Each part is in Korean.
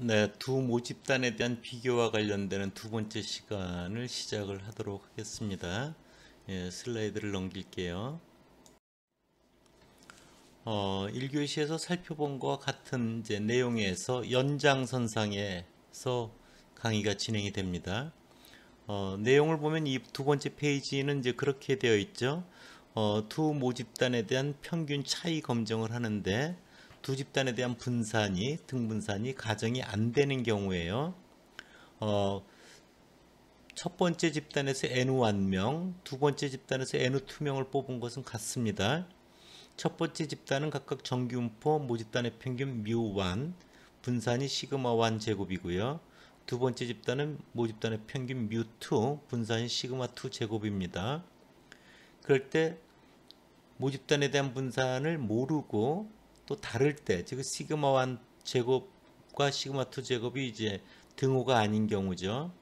네, 두 모집단에 대한 비교와 관련되는 두 번째 시간을 시작을 하도록 하겠습니다. 예, 슬라이드를 넘길게요. 1교시에서 살펴본 것과 같은 이제 내용에서 연장선상에서 강의가 진행이 됩니다. 내용을 보면 이 두 번째 페이지는 이제 그렇게 되어 있죠. 두 모집단에 대한 평균 차이 검정을 하는데 두 집단에 대한 분산이 등분산이 가정이 안 되는 경우에요. 첫 번째 집단에서 N1명, 두 번째 집단에서 N2명을 뽑은 것은 같습니다. 첫 번째 집단은 각각 정규분포 모집단의 평균 μ1, 분산이 시그마1 제곱이고요. 두 번째 집단은 모집단의 평균 μ2, 분산이 시그마2 제곱입니다. 그럴 때 모집단에 대한 분산을 모르고 또 다를 때, 즉 시그마1 제곱과 시그마2 제곱이 이제 등호가 아닌 경우죠.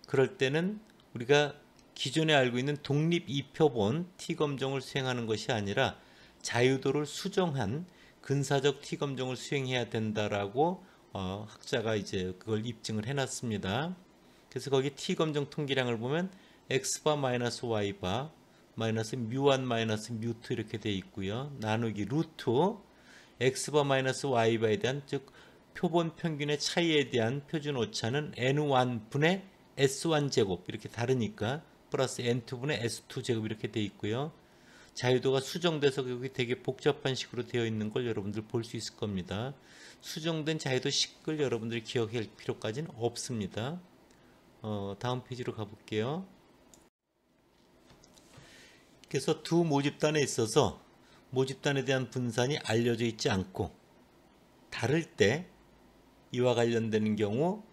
그럴 때는 우리가 기존에 알고 있는 독립 이표본 T검정을 수행하는 것이 아니라 자유도를 수정한 근사적 T검정을 수행해야 된다라고 학자가 이제 그걸 입증을 해놨습니다. 그래서 거기 T검정 통계량을 보면 X바 마이너스 Y바 마이너스 μ1 마이너스 μ2 이렇게 되어 있고요. 나누기 루트 X바 마이너스 Y바에 대한 즉 표본 평균의 차이에 대한 표준 오차는 N1 분의 S1 제곱 이렇게 다르니까 플러스 N2분의 S2 제곱 이렇게 되어 있고요. 자유도가 수정돼서 여기 되게 복잡한 식으로 되어 있는 걸 여러분들 볼 수 있을 겁니다. 수정된 자유도 식을 여러분들이 기억할 필요까지는 없습니다. 다음 페이지로 가볼게요. 그래서 두 모집단에 있어서 모집단에 대한 분산이 알려져 있지 않고 다를 때 이와 관련되는 경우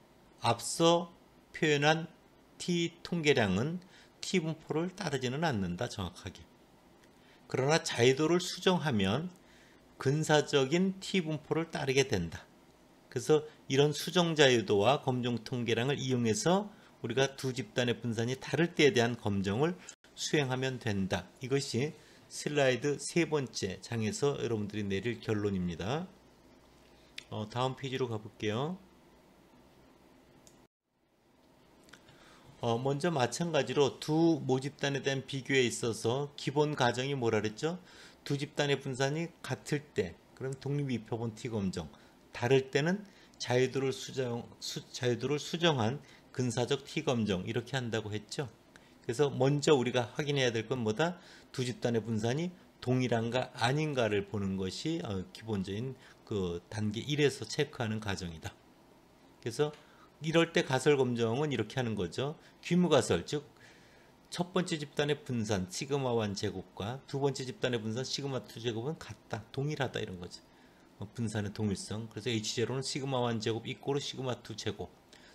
앞서 표현한 T 통계량은 T 분포를 따르지는 않는다 정확하게. 그러나 자유도를 수정하면 근사적인 T 분포를 따르게 된다. 그래서 이런 수정 자유도와 검정 통계량을 이용해서 우리가 두 집단의 분산이 다를 때에 대한 검정을 수행하면 된다. 이것이 슬라이드 세 번째 장에서 여러분들이 내릴 결론입니다. 다음 페이지로 가볼게요. 먼저 마찬가지로 두 모집단에 대한 비교에 있어서 기본 가정이 뭐라 그랬죠? 두 집단의 분산이 같을 때, 그럼 독립이표본 T검정, 다를 때는 자유도를 수정한 근사적 T검정 이렇게 한다고 했죠. 그래서 먼저 우리가 확인해야 될 건 뭐다? 두 집단의 분산이 동일한가 아닌가를 보는 것이 기본적인 그 단계 1에서 체크하는 과정이다. 그래서 이럴 때 가설 검정은 이렇게 하는 거죠. 귀무가설, 즉 첫 번째 집단의 분산 시그마1 제곱과 두 번째 집단의 분산 시그마2 제곱은 같다, 동일하다 이런 거죠. 분산의 동일성. 그래서 H0는 시그마1 제곱 이꼬르 시그마2 제곱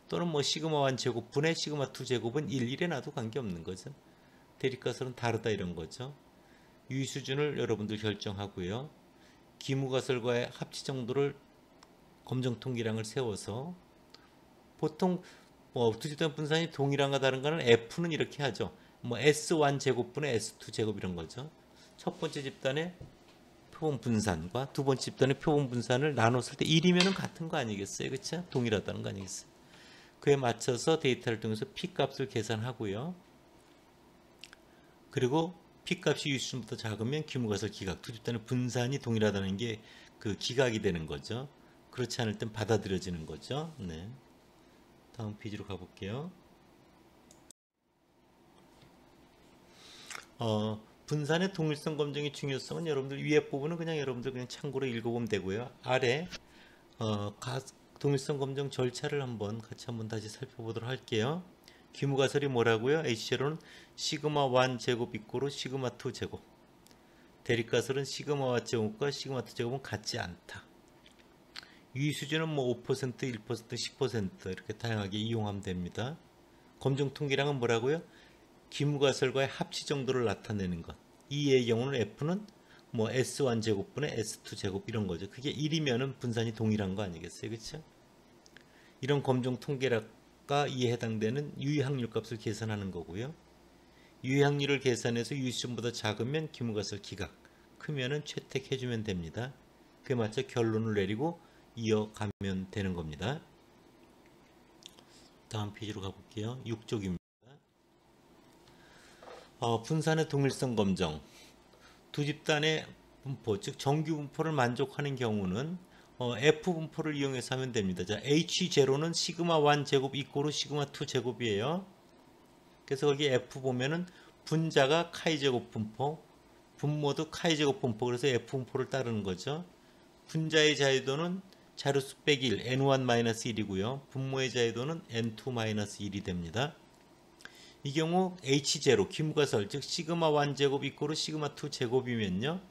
또는 뭐 시그마1 제곱 분의 시그마2 제곱은 1에 놔도 관계없는 거죠. 대립가설은 다르다 이런 거죠. 유의 수준을 여러분들 결정하고요. 기무가설과의 합치 정도를 검정 통계량을 세워서 보통 두 집단 분산이 동일한가 다른가는 F는 이렇게 하죠. S1 제곱분의 S2 제곱 이런 거죠. 첫 번째 집단의 표본 분산과 두 번째 집단의 표본 분산을 나눴을 때 1이면 같은 거 아니겠어요? 그렇죠? 동일하다는 거 아니겠어요? 그에 맞춰서 데이터를 통해서 P값을 계산하고요. 그리고 P값이 유수준보다 작으면 기무가설 기각, 두 집단의 분산이 동일하다는 게 그 기각이 되는 거죠. 그렇지 않을 땐 받아들여지는 거죠. 네. 다음 페이지로 가볼게요. 분산의 동일성 검증의 중요성은 여러분들 위에 부분은 그냥 여러분들 그냥 참고로 읽어보면 되고요. 아래 동일성 검증 절차를 같이 한번 다시 살펴보도록 할게요. 귀무가설이 뭐라고요? H0는 시그마1 제곱 이꼬르 시그마2 제곱. 대립가설은 시그마1 제곱과 시그마2 제곱은 같지 않다. 유의 수준은 5%, 1%, 10% 이렇게 다양하게 이용하면 됩니다. 검정 통계량은 뭐라고요? 기무가설과의 합치 정도를 나타내는 것. 이의 경우는 F는 S1 제곱분의 S2 제곱 이런 거죠. 그게 1이면은 분산이 동일한 거 아니겠어요? 그렇죠? 이런 검정 통계량과 이에 해당되는 유의 확률 값을 계산하는 거고요. 유의 확률을 계산해서 유의 수준보다 작으면 기무가설 기각, 크면은 채택해 주면 됩니다. 그에 맞춰 결론을 내리고 이어가면 되는 겁니다. 다음 페이지로 가볼게요. 6쪽입니다. 분산의 동일성 검정. 두 집단의 분포, 즉 정규 분포를 만족하는 경우는 F 분포를 이용해서 하면 됩니다. 자, H0는 시그마 1 제곱 이꼬르 시그마 2 제곱이에요. 그래서 거기 F 보면은 분자가 카이 제곱 분포, 분모도 카이 제곱 분포, 그래서 F 분포를 따르는 거죠. 분자의 자유도는 자료수 빼기 1, n1-1이고요. 분모의 자유도는 n2-1이 됩니다. 이 경우 H0, 기무가설, 즉 시그마 1 제곱 이꼬르 시그마 2 제곱이면요.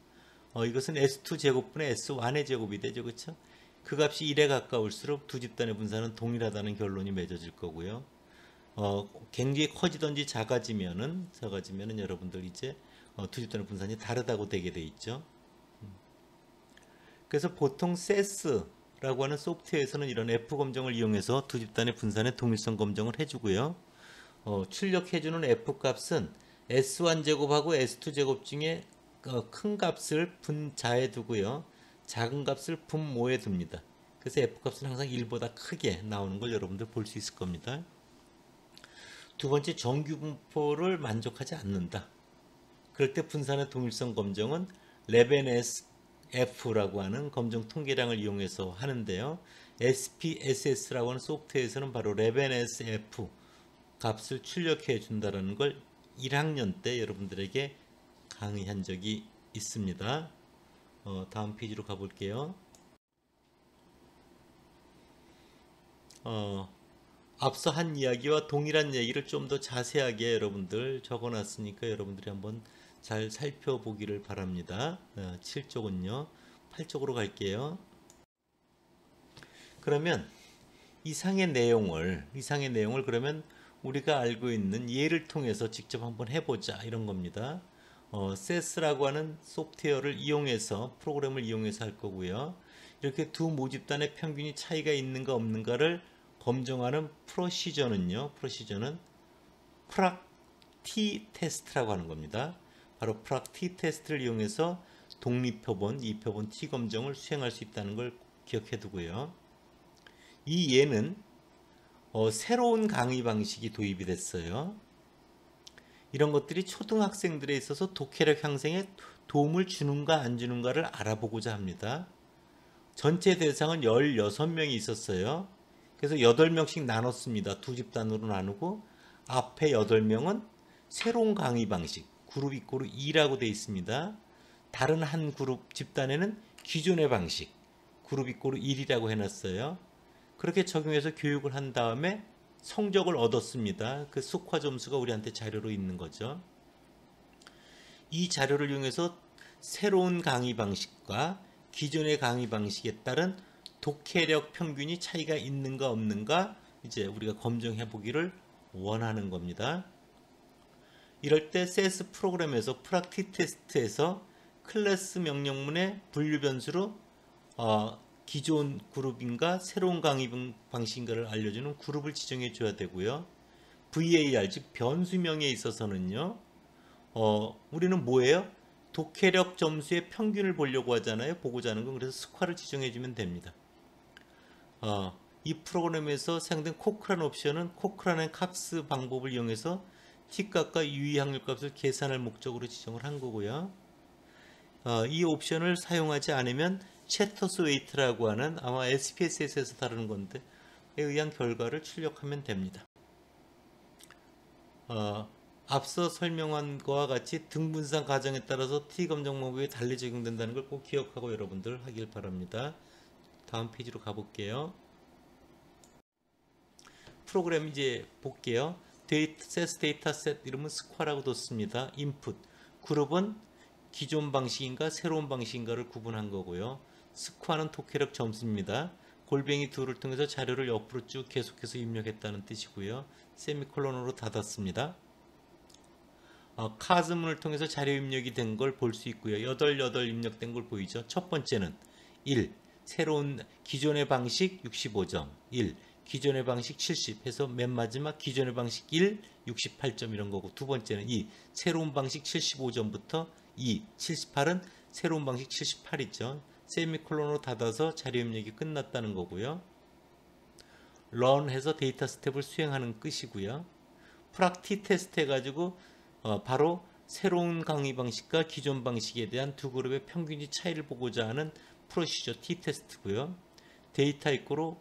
이것은 S2 제곱분의 S1의 제곱이 되죠. 그렇죠? 그 값이 1에 가까울수록 두 집단의 분산은 동일하다는 결론이 맺어질 거고요. 굉장히 커지든지 작아지면은 여러분들 이제 두 집단의 분산이 다르다고 되게 돼 있죠. 그래서 보통 세스라고 하는 소프트웨어에서는 이런 F 검정을 이용해서 두 집단의 분산의 동일성 검정을 해주고요. 출력해주는 F 값은 S1 제곱하고 S2 제곱 중에 큰 값을 분자에 두고요. 작은 값을 분모에 둡니다. 그래서 F 값은 항상 1보다 크게 나오는 걸 여러분들 볼 수 있을 겁니다. 두 번째, 정규 분포를 만족하지 않는다. 그럴 때 분산의 동일성 검정은 레벤에스 F라고 하는 검정 통계량을 이용해서 하는데요. SPSS라고 하는 소프트웨어에서는 바로 레벤에스 F 값을 출력해 준다는 걸 1학년 때 여러분들에게 강의한 적이 있습니다. 다음 페이지로 가볼게요. 앞서 한 이야기와 동일한 얘기를 좀 더 자세하게 여러분들 적어놨으니까 여러분들이 한번 잘 살펴보기를 바랍니다. 7쪽은요. 8쪽으로 갈게요. 그러면 이상의 내용을 그러면 우리가 알고 있는 예를 통해서 직접 한번 해보자 이런 겁니다. 세스라고 하는 소프트웨어를 이용해서 프로그램을 이용해서 할 거고요. 이렇게 두 모집단의 평균이 차이가 있는가 없는가를 검증하는 프로시저는 프락 T 테스트라고 하는 겁니다. 바로 프락 T 테스트를 이용해서 독립표본, 이표본 T 검정을 수행할 수 있다는 걸 기억해 두고요. 이 예는 새로운 강의 방식이 도입이 됐어요. 이런 것들이 초등학생들에 있어서 독해력 향상에 도움을 주는가 안 주는가를 알아보고자 합니다. 전체 대상은 16명이 있었어요. 그래서 8명씩 나눴습니다. 두 집단으로 나누고 앞에 8명은 새로운 강의 방식, 그룹 이꼬르 2라고 되어 있습니다. 다른 한 그룹 집단에는 기존의 방식, 그룹 이꼬르 1이라고 해놨어요. 그렇게 적용해서 교육을 한 다음에 성적을 얻었습니다. 그 숙화 점수가 우리한테 자료로 있는 거죠. 이 자료를 이용해서 새로운 강의 방식과 기존의 강의 방식에 따른 독해력 평균이 차이가 있는가 없는가 이제 우리가 검증해 보기를 원하는 겁니다. 이럴 때 세스 프로그램에서 프락티 테스트에서 클래스 명령문의 분류 변수로 기존 그룹인가 새로운 강의 방식인가를 알려주는 그룹을 지정해 줘야 되고요. VAR 즉 변수명에 있어서는요. 우리는 뭐예요? 독해력 점수의 평균을 보려고 하잖아요. 보고자 하는 건. 그래서 스쿼를 지정해 주면 됩니다. 이 프로그램에서 사용된 코크란 옵션은 코크란의 값스 방법을 이용해서 T값과 유의 확률 값을 계산할 목적으로 지정을 한 거고요. 이 옵션을 사용하지 않으면 채터스 웨이트라고 하는 아마 SPSS에서 다루는 건데 에 의한 결과를 출력하면 됩니다. 앞서 설명한 것과 같이 등분산 가정에 따라서 T검정 방법이 달리 적용된다는 걸 꼭 기억하고 여러분들 하길 바랍니다. 다음 페이지로 가볼게요. 프로그램 이제 볼게요. 세스 데이터셋 이름은 스쿼라고 뒀습니다. 인풋 그룹은 기존 방식인가 새로운 방식인가를 구분한 거고요. 스쿼는 독해력 점수입니다. 골뱅이 2를 통해서 자료를 옆으로 쭉 계속해서 입력했다는 뜻이고요. 세미콜론으로 닫았습니다. 카즈문을 통해서 자료 입력이 된 걸 볼 수 있고요. 88 입력된 걸 보이죠. 첫 번째는 1. 새로운 기존의 방식 65점 1. 기존의 방식 70 해서 맨 마지막 기존의 방식 1 68점 이런 거고, 두 번째는 2. 새로운 방식 75점부터 2. 78은 새로운 방식 78이죠. 세미콜론으로 닫아서 자료 입력이 끝났다는 거고요. run 해서 데이터 스텝을 수행하는 뜻이고요. 프락티 테스트 해가지고 바로 새로운 강의 방식과 기존 방식에 대한 두 그룹의 평균치 차이를 보고자 하는 프로시저 T 테스트고요. 데이터 이꼬로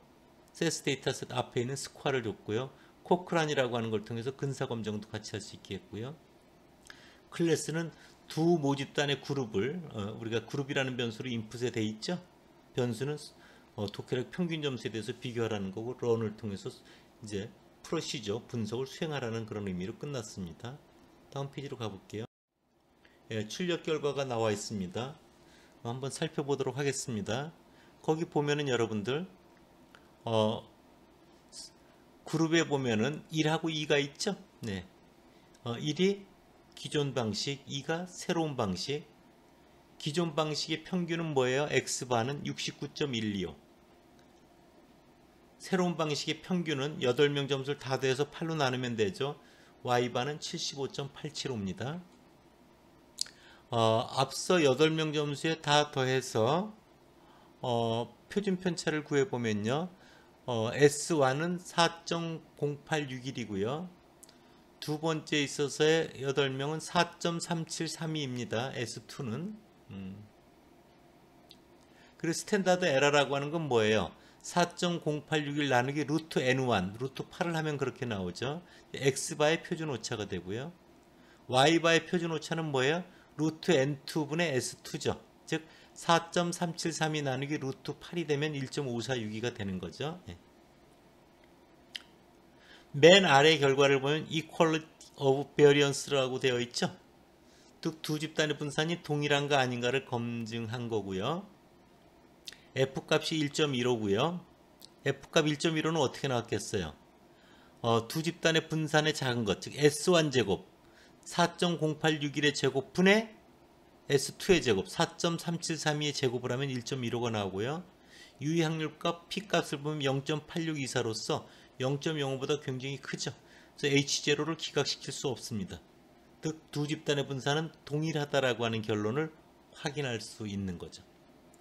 세스 데이터셋 앞에 있는 스코어를 줬고요. 코크란이라고 하는 걸 통해서 근사 검정도 같이 할 수 있게 했고요. 클래스는 두 모집단의 그룹을 우리가 그룹이라는 변수로 인풋에 돼 있죠. 변수는 독해력 평균 점수에 대해서 비교하라는 거고 런을 통해서 이제 프로시저 분석을 수행하라는 그런 의미로 끝났습니다. 다음 페이지로 가볼게요. 예, 출력 결과가 나와 있습니다. 한번 살펴보도록 하겠습니다. 거기 보면은 여러분들 그룹에 보면은 1하고 2가 있죠. 네. 1이 기존 방식, 2가 새로운 방식. 기존 방식의 평균은 뭐예요? X바는 69.125. 새로운 방식의 평균은 8명 점수를 다 더해서 8로 나누면 되죠. Y바는 75.875입니다. 앞서 8명 점수에 다 더해서 표준 편차를 구해보면요. S1은 4.0861이고요. 두 번째 있어서의 8명은 4.3732입니다. S2는. 그리고 스탠다드 에러라고 하는 건 뭐예요? 4.0861 나누기 루트 N1, 루트 8을 하면 그렇게 나오죠. X바의 표준 오차가 되고요. Y바의 표준 오차는 뭐예요? 루트 N2분의 S2죠. 즉 4.373이 나누기 루트 8이 되면 1.5462가 되는 거죠. 예. 맨 아래 결과를 보면 Equality of Variance라고 되어 있죠. 즉 두 집단의 분산이 동일한가 아닌가를 검증한 거고요. F값이 1.15고요. F값 1.15는 어떻게 나왔겠어요? 두 집단의 분산의 작은 것, 즉 S1 제곱 4.0861의 제곱분의 S2의 제곱 4.3732의 제곱을 하면 1.15가 나오고요. 유의확률값 P값을 보면 0.8624로서 0.05보다 굉장히 크죠. 그래서 H0를 기각시킬 수 없습니다. 즉 두 집단의 분산은 동일하다라고 하는 결론을 확인할 수 있는 거죠.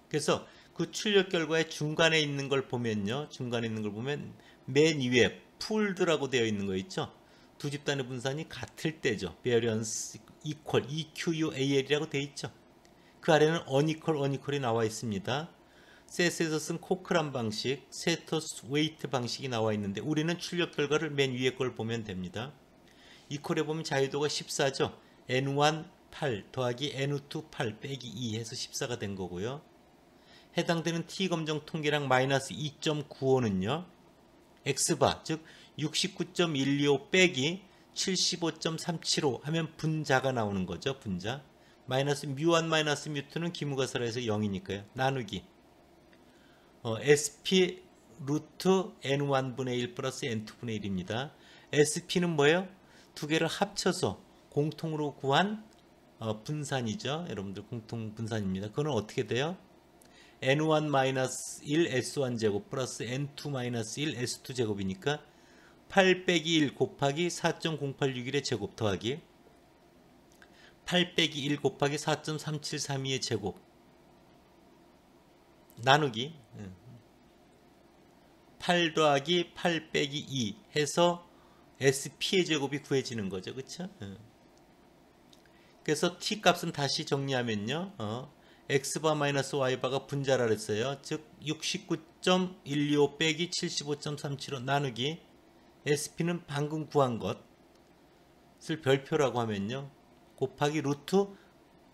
그래서 그 출력 결과의 중간에 있는 걸 보면요. 중간에 있는 걸 보면 맨 위에 풀드라고 되어 있는 거 있죠. 두 집단의 분산이 같을 때죠. variance equal EQUAL이라고 되어 있죠. 그 아래는 unequal이 나와 있습니다. 세스에서 쓴 코크란 방식, 세터스 웨이트 방식이 나와 있는데 우리는 출력 결과를 맨 위에 걸 보면 됩니다. 이퀄에 보면 자유도가 14죠. N1 8 더하기 N2 8 빼기 2 해서 14가 된 거고요. 해당되는 T검정 통계량 마이너스 2.95는요. X바 즉 69.125 빼기 75.375 하면 분자가 나오는 거죠. 분자. 마이너스 뮤1 마이너스 뮤2는 기무가설에서 0이니까요. 나누기 SP 루트 N1분의 1 플러스 N2분의 1입니다. SP는 뭐예요? 두 개를 합쳐서 공통으로 구한 분산이죠. 여러분들 공통 분산입니다. 그거는 어떻게 돼요? N1 마이너스 1 S1 제곱 플러스 N2 마이너스 1 S2 제곱이니까 8 빼기 1 곱하기 4.0861의 제곱 더하기 8 빼기 1 곱하기 4.3732의 제곱 나누기 8 더하기 8 빼기 2 해서 SP의 제곱이 구해지는 거죠. 그쵸? 그래서 T값은 다시 정리하면요. X바 마이너스 Y바가 분자라 그랬어요. 즉 69.125 빼기 75.375 나누기 SP는 방금 구한 것을 별표라고 하면요. 곱하기 루트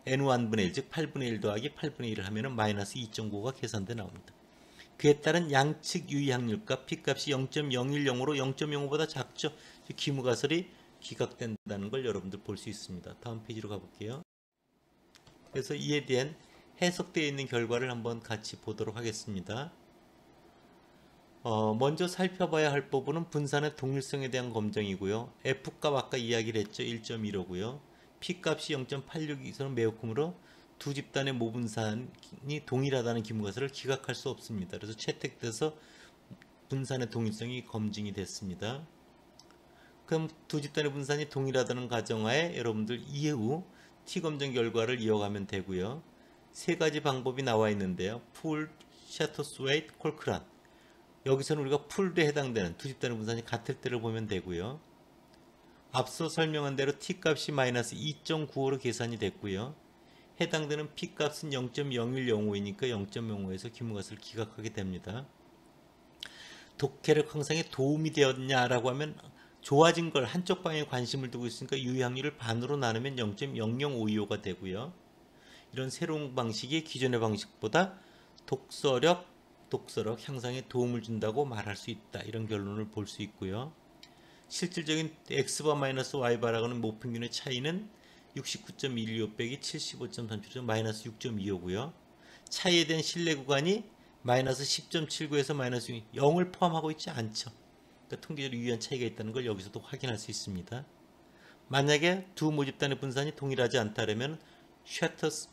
N1분의 1, 즉 8분의 1 더하기 8분의 1을 하면 마이너스 2.95가 계산돼 나옵니다. 그에 따른 양측 유의확률값 P값이 0.010으로 0.05보다 작죠. 기무가설이 기각된다는 걸 여러분들 볼 수 있습니다. 다음 페이지로 가볼게요. 그래서 이에 대한 해석되어 있는 결과를 한번 같이 보도록 하겠습니다. 먼저 살펴봐야 할 부분은 분산의 동일성에 대한 검증이고요. F값 아까 이야기를 했죠. 1.15고요. P값이 0.86이서는 매우 크므로 두 집단의 모분산이 동일하다는 기무가설을 기각할 수 없습니다. 그래서 채택돼서 분산의 동일성이 검증이 됐습니다. 그럼 두 집단의 분산이 동일하다는 가정하에 여러분들 이후 T검증 결과를 이어가면 되고요. 세 가지 방법이 나와 있는데요. 풀, 샤터스웨이트, 콜크란. 여기서는 우리가 풀드에 해당되는 두 집단의 분산이 같을 때를 보면 되고요. 앞서 설명한 대로 t값이 마이너스 2.95로 계산이 됐고요. 해당되는 p값은 0.0105이니까 0.05에서 기문값을 기각하게 됩니다. 독해력 향상에 도움이 되었냐라고 하면 좋아진 걸 한쪽 방향에 관심을 두고 있으니까 유의 확률을 반으로 나누면 0.00525가 되고요. 이런 새로운 방식이 기존의 방식보다 독서력 향상에 도움을 준다고 말할 수 있다. 이런 결론을 볼 수 있고요. 실질적인 x바 마이너스 y바라고는 모평균의 차이는 69.125 빼기 75.37 마이너스 6.25고요. 차이에 대한 신뢰 구간이 마이너스 10.79에서 마이너스 0을 포함하고 있지 않죠. 그러니까 통계적으로 유의한 차이가 있다는 걸 여기서도 확인할 수 있습니다. 만약에 두 모집단의 분산이 동일하지 않다면 셔터스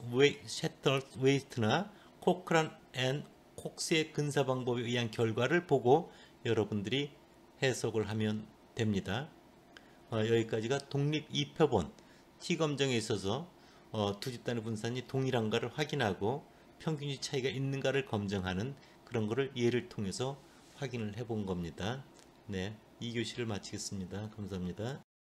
웨이트나 코크란 앤 콕스의 근사 방법에 의한 결과를 보고 여러분들이 해석을 하면 됩니다. 여기까지가 독립 2표본 T검정에 있어서 두 집단의 분산이 동일한가를 확인하고 평균치 차이가 있는가를 검증하는 그런 거를 예를 통해서 확인을 해본 겁니다. 네, 이 교시를 마치겠습니다. 감사합니다.